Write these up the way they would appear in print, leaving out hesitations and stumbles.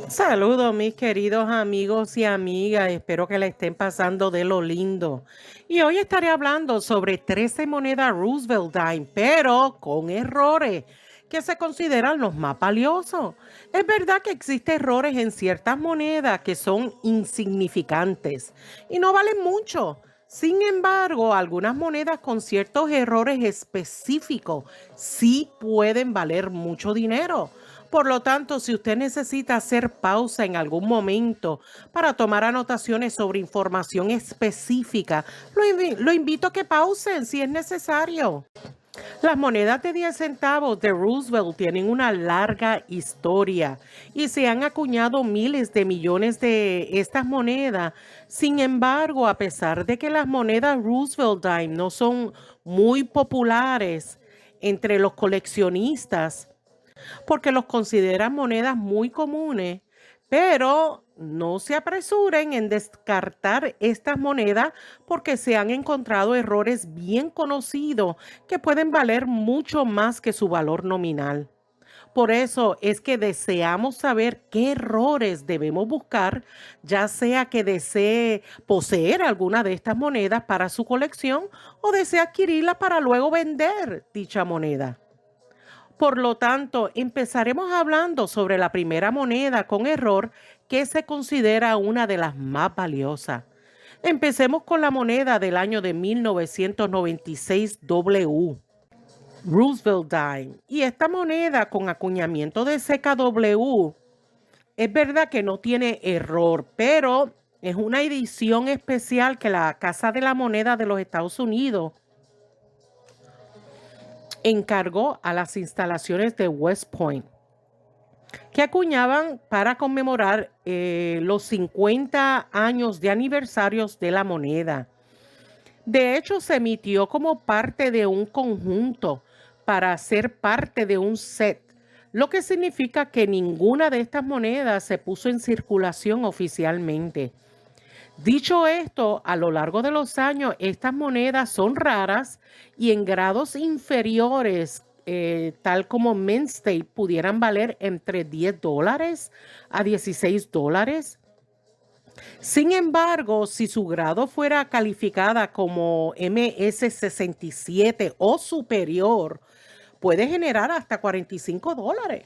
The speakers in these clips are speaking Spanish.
Saludos mis queridos amigos y amigas, espero que la estén pasando de lo lindo. Y hoy estaré hablando sobre 13 monedas Roosevelt Dime, pero con errores que se consideran los más valiosos. Es verdad que existen errores en ciertas monedas que son insignificantes y no valen mucho. Sin embargo, algunas monedas con ciertos errores específicos sí pueden valer mucho dinero. Por lo tanto, si usted necesita hacer pausa en algún momento para tomar anotaciones sobre información específica, lo invito a que pausen si es necesario. Las monedas de 10 centavos de Roosevelt tienen una larga historia y se han acuñado miles de millones de estas monedas. Sin embargo, a pesar de que las monedas Roosevelt Dime no son muy populares entre los coleccionistas, porque los consideran monedas muy comunes, pero no se apresuren en descartar estas monedas porque se han encontrado errores bien conocidos que pueden valer mucho más que su valor nominal. Por eso es que deseamos saber qué errores debemos buscar, ya sea que desee poseer alguna de estas monedas para su colección o desee adquirirla para luego vender dicha moneda. Por lo tanto, empezaremos hablando sobre la primera moneda con error que se considera una de las más valiosas. Empecemos con la moneda del año de 1996 W, Roosevelt Dime. Y esta moneda con acuñamiento de CKW es verdad que no tiene error, pero es una edición especial que la Casa de la Moneda de los Estados Unidos encargó a las instalaciones de West Point, que acuñaban para conmemorar los 50 años de aniversarios de la moneda. De hecho, se emitió como parte de un conjunto para ser parte de un set, lo que significa que ninguna de estas monedas se puso en circulación oficialmente. Dicho esto, a lo largo de los años, estas monedas son raras y en grados inferiores, tal como Mint State, pudieran valer entre $10 a $16. Sin embargo, si su grado fuera calificada como MS-67 o superior, puede generar hasta $45.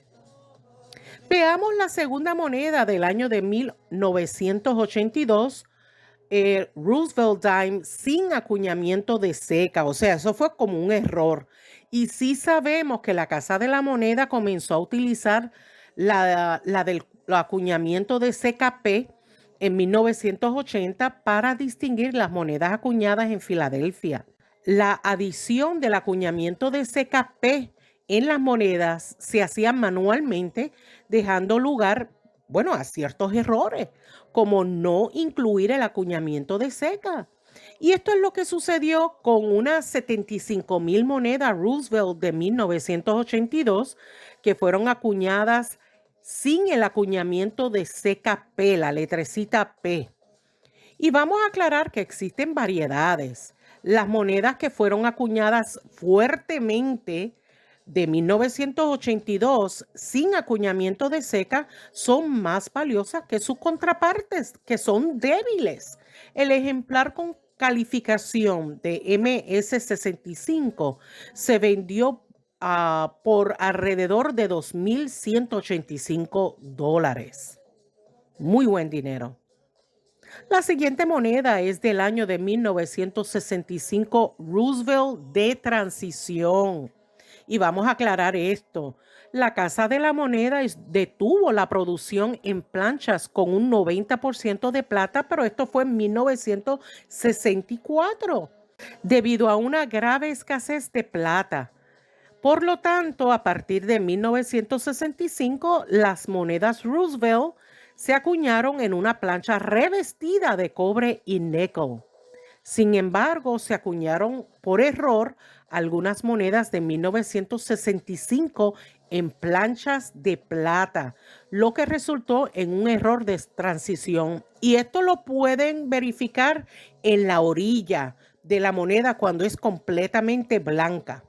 Veamos la segunda moneda del año de 1982, Roosevelt Dime sin acuñamiento de seca. O sea, eso fue como un error. Y sí sabemos que la Casa de la Moneda comenzó a utilizar del acuñamiento de CKP en 1980 para distinguir las monedas acuñadas en Filadelfia. La adición del acuñamiento de CKP en las monedas se hacía manualmente, dejando lugar, bueno, a ciertos errores, como no incluir el acuñamiento de seca. Y esto es lo que sucedió con unas 75,000 monedas Roosevelt de 1982 que fueron acuñadas sin el acuñamiento de CKP, la letrecita P. Y vamos a aclarar que existen variedades. Las monedas que fueron acuñadas fuertemente de 1982 sin acuñamiento de seca son más valiosas que sus contrapartes, que son débiles. El ejemplar con calificación de MS-65 se vendió por alrededor de $2,185. Muy buen dinero. La siguiente moneda es del año de 1965, Roosevelt de transición. Y vamos a aclarar esto. La Casa de la Moneda detuvo la producción en planchas con un 90% de plata, pero esto fue en 1964, debido a una grave escasez de plata. Por lo tanto, a partir de 1965, las monedas Roosevelt se acuñaron en una plancha revestida de cobre y níquel. Sin embargo, se acuñaron por error algunas monedas de 1965 en planchas de plata, lo que resultó en un error de transición. Y esto lo pueden verificar en la orilla de la moneda cuando es completamente blanca.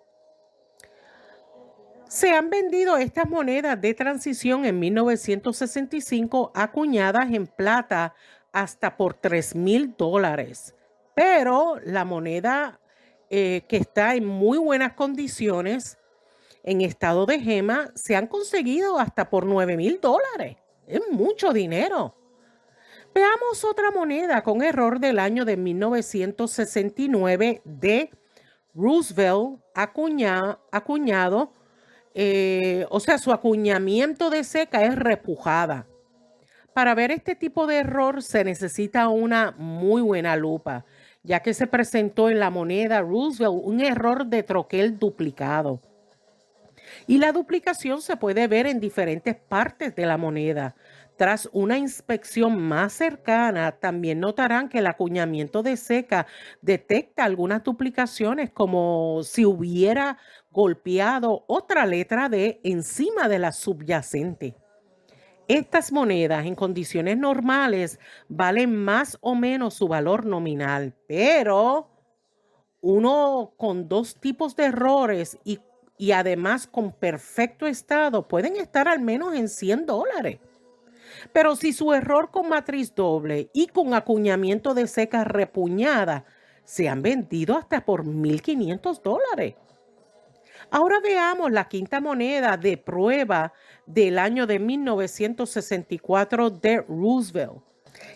Se han vendido estas monedas de transición en 1965 acuñadas en plata hasta por $3,000. Pero la moneda que está en muy buenas condiciones en estado de gema se han conseguido hasta por $9,000. Es mucho dinero. Veamos otra moneda con error del año de 1969 de Roosevelt acuñado, o sea, su acuñamiento de seca es repujada. Para ver este tipo de error se necesita una muy buena lupa, ya que se presentó en la moneda Roosevelt un error de troquel duplicado. Y la duplicación se puede ver en diferentes partes de la moneda. Tras una inspección más cercana, también notarán que el acuñamiento de seca detecta algunas duplicaciones, como si hubiera golpeado otra letra D encima de la subyacente. Estas monedas en condiciones normales valen más o menos su valor nominal, pero uno con dos tipos de errores y además con perfecto estado pueden estar al menos en $100. Pero si su error con matriz doble y con acuñamiento de seca repuñada se han vendido hasta por $1,500. Ahora veamos la quinta moneda de prueba del año de 1964 de Roosevelt.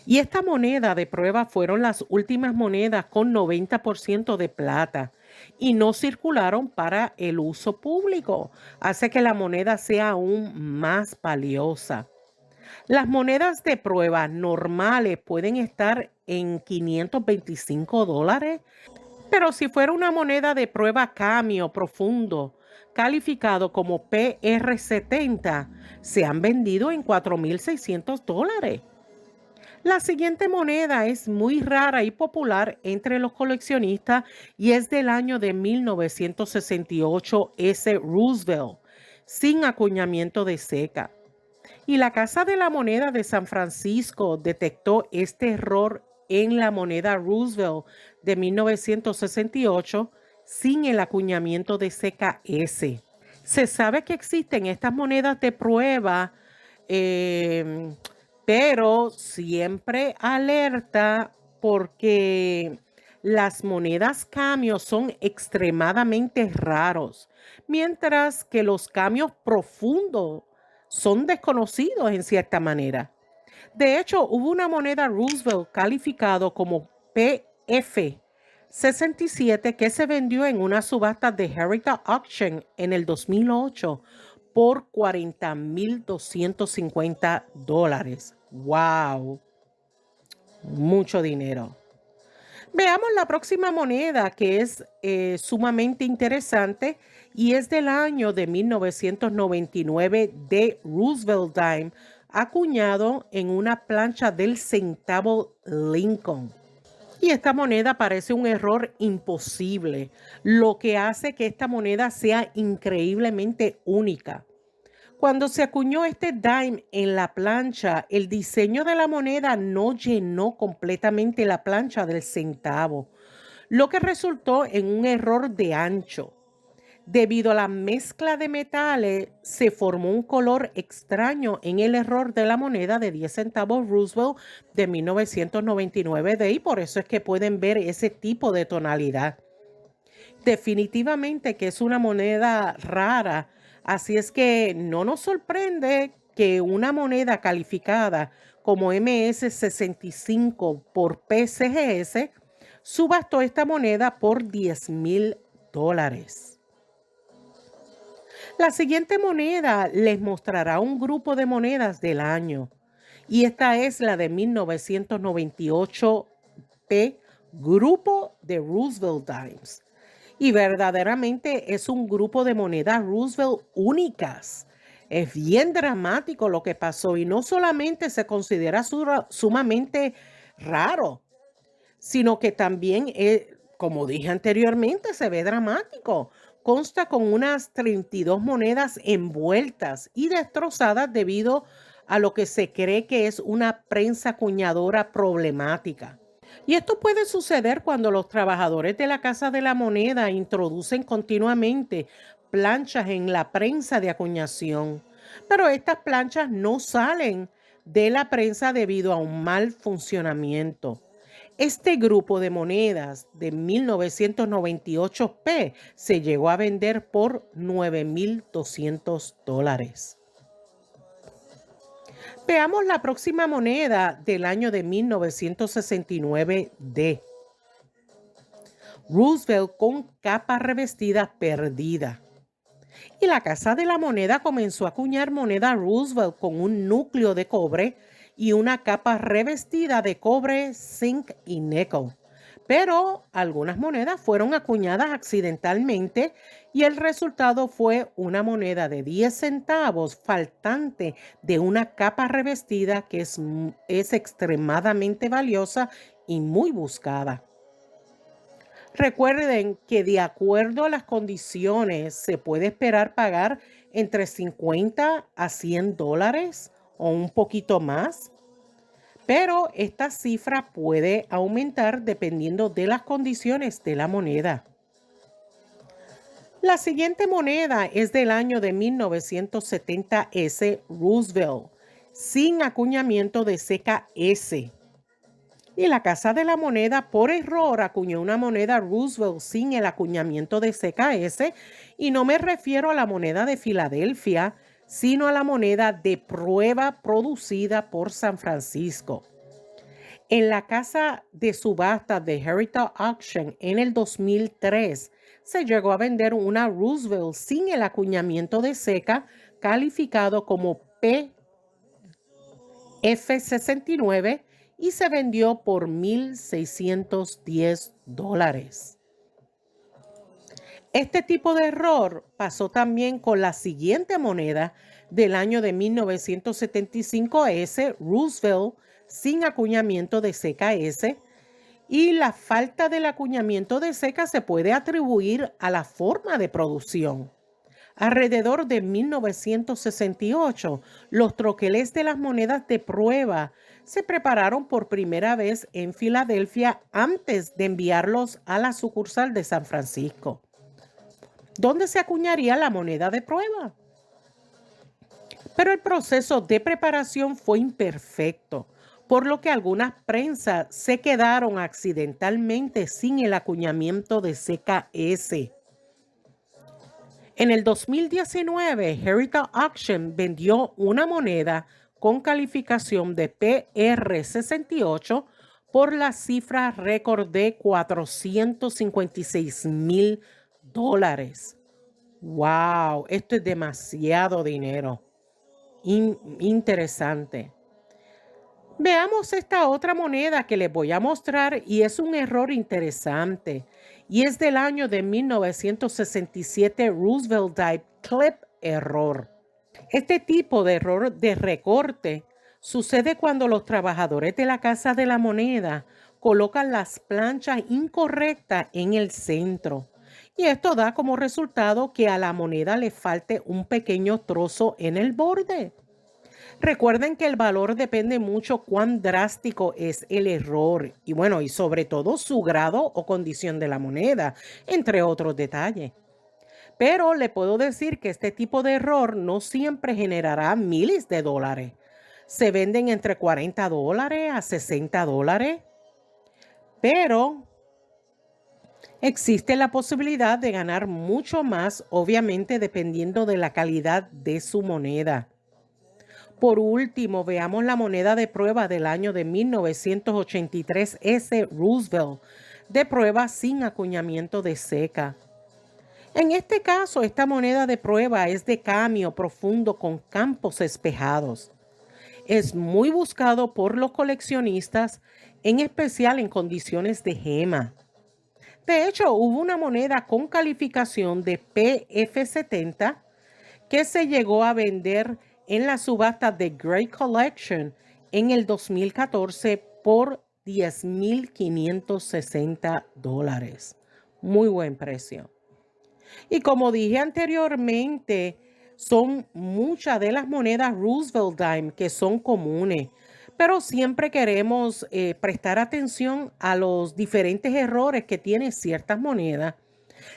Y esta moneda de prueba fueron las últimas monedas con 90% de plata y no circularon para el uso público. Hace que la moneda sea aún más valiosa. Las monedas de prueba normales pueden estar en $525, pero si fuera una moneda de prueba cambio profundo, calificado como PR70, se han vendido en $4,600. La siguiente moneda es muy rara y popular entre los coleccionistas y es del año de 1968 S. Roosevelt, sin acuñamiento de seca. Y la Casa de la Moneda de San Francisco detectó este error en la moneda Roosevelt de 1968 sin el acuñamiento de seca S. Se sabe que existen estas monedas de prueba, pero siempre alerta porque las monedas cambios son extremadamente raros, mientras que los cambios profundos son desconocidos en cierta manera. De hecho, hubo una moneda Roosevelt calificado como PF67 que se vendió en una subasta de Heritage Auction en el 2008 por $40,250. ¡Wow! Mucho dinero. Veamos la próxima moneda que es sumamente interesante y es del año de 1999 de Roosevelt Dime, acuñado en una plancha del centavo Lincoln. Y esta moneda parece un error imposible, lo que hace que esta moneda sea increíblemente única. Cuando se acuñó este dime en la plancha, el diseño de la moneda no llenó completamente la plancha del centavo, lo que resultó en un error de ancho. Debido a la mezcla de metales, se formó un color extraño en el error de la moneda de 10 centavos Roosevelt de 1999 y por eso es que pueden ver ese tipo de tonalidad. Definitivamente que es una moneda rara, así es que no nos sorprende que una moneda calificada como MS65 por PCGS subastó esta moneda por $10,000. La siguiente moneda les mostrará un grupo de monedas del año y esta es la de 1998 P, Grupo de Roosevelt Dimes. Y verdaderamente es un grupo de monedas Roosevelt únicas. Es bien dramático lo que pasó y no solamente se considera sumamente raro, sino que también Como dije anteriormente, se ve dramático. Consta con unas 32 monedas envueltas y destrozadas debido a lo que se cree que es una prensa acuñadora problemática. Y esto puede suceder cuando los trabajadores de la Casa de la Moneda introducen continuamente planchas en la prensa de acuñación. Pero estas planchas no salen de la prensa debido a un mal funcionamiento. Este grupo de monedas de 1998p se llegó a vender por $9,200. Veamos la próxima moneda del año de 1969D. Roosevelt con capa revestida perdida. Y la Casa de la Moneda comenzó a acuñar moneda Roosevelt con un núcleo de cobre y una capa revestida de cobre, zinc y níquel. Pero algunas monedas fueron acuñadas accidentalmente y el resultado fue una moneda de 10 centavos faltante de una capa revestida que es extremadamente valiosa y muy buscada. Recuerden que de acuerdo a las condiciones se puede esperar pagar entre 50 a $100 o un poquito más, pero esta cifra puede aumentar dependiendo de las condiciones de la moneda. La siguiente moneda es del año de 1970S Roosevelt, sin acuñamiento de CKS. Y la Casa de la Moneda por error acuñó una moneda Roosevelt sin el acuñamiento de CKS, y no me refiero a la moneda de Filadelfia, sino a la moneda de prueba producida por San Francisco. En la casa de subasta de Heritage Auction en el 2003 se llegó a vender una Roosevelt sin el acuñamiento de CK calificado como PF69 y se vendió por $1,610. Este tipo de error pasó también con la siguiente moneda del año de 1975S, Roosevelt, sin acuñamiento de CKS, y la falta del acuñamiento de CK se puede atribuir a la forma de producción. Alrededor de 1968, los troqueles de las monedas de prueba se prepararon por primera vez en Filadelfia antes de enviarlos a la sucursal de San Francisco, donde se acuñaría la moneda de prueba. Pero el proceso de preparación fue imperfecto, por lo que algunas prensas se quedaron accidentalmente sin el acuñamiento de CKS. En el 2019, Heritage Auction vendió una moneda con calificación de PR68 por la cifra récord de $456,000. ¡Wow! Esto es demasiado dinero. Interesante. Veamos esta otra moneda que les voy a mostrar y es un error interesante. Y es del año de 1967 Roosevelt Die Clip error. Este tipo de error de recorte sucede cuando los trabajadores de la Casa de la Moneda colocan las planchas incorrectas en el centro. Y esto da como resultado que a la moneda le falte un pequeño trozo en el borde. Recuerden que el valor depende mucho cuán drástico es el error y sobre todo su grado o condición de la moneda, entre otros detalles. Pero le puedo decir que este tipo de error no siempre generará miles de dólares. Se venden entre $40 a $60, pero existe la posibilidad de ganar mucho más, obviamente dependiendo de la calidad de su moneda. Por último, veamos la moneda de prueba del año de 1983 S. Roosevelt, de prueba sin acuñamiento de CK. En este caso, esta moneda de prueba es de camio profundo con campos espejados. Es muy buscado por los coleccionistas, en especial en condiciones de gema. De hecho, hubo una moneda con calificación de PF70 que se llegó a vender en la subasta de Great Collection en el 2014 por $10,560. Muy buen precio. Y como dije anteriormente, son muchas de las monedas Roosevelt Dime que son comunes, pero siempre queremos prestar atención a los diferentes errores que tienen ciertas monedas.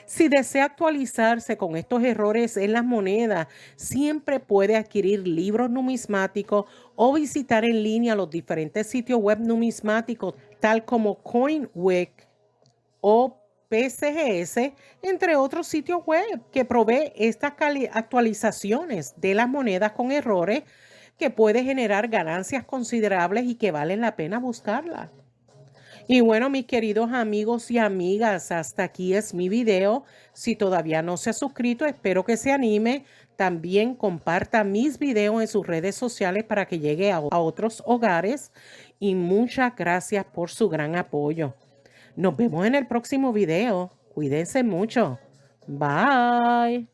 Si desea actualizarse con estos errores en las monedas, siempre puede adquirir libros numismáticos o visitar en línea los diferentes sitios web numismáticos, tal como CoinWeek o PCGS, entre otros sitios web que provee estas actualizaciones de las monedas con errores que puede generar ganancias considerables y que valen la pena buscarlas. Y bueno, mis queridos amigos y amigas, hasta aquí es mi video. Si todavía no se ha suscrito, espero que se anime. También comparta mis videos en sus redes sociales para que llegue a otros hogares. Y muchas gracias por su gran apoyo. Nos vemos en el próximo video. Cuídense mucho. Bye.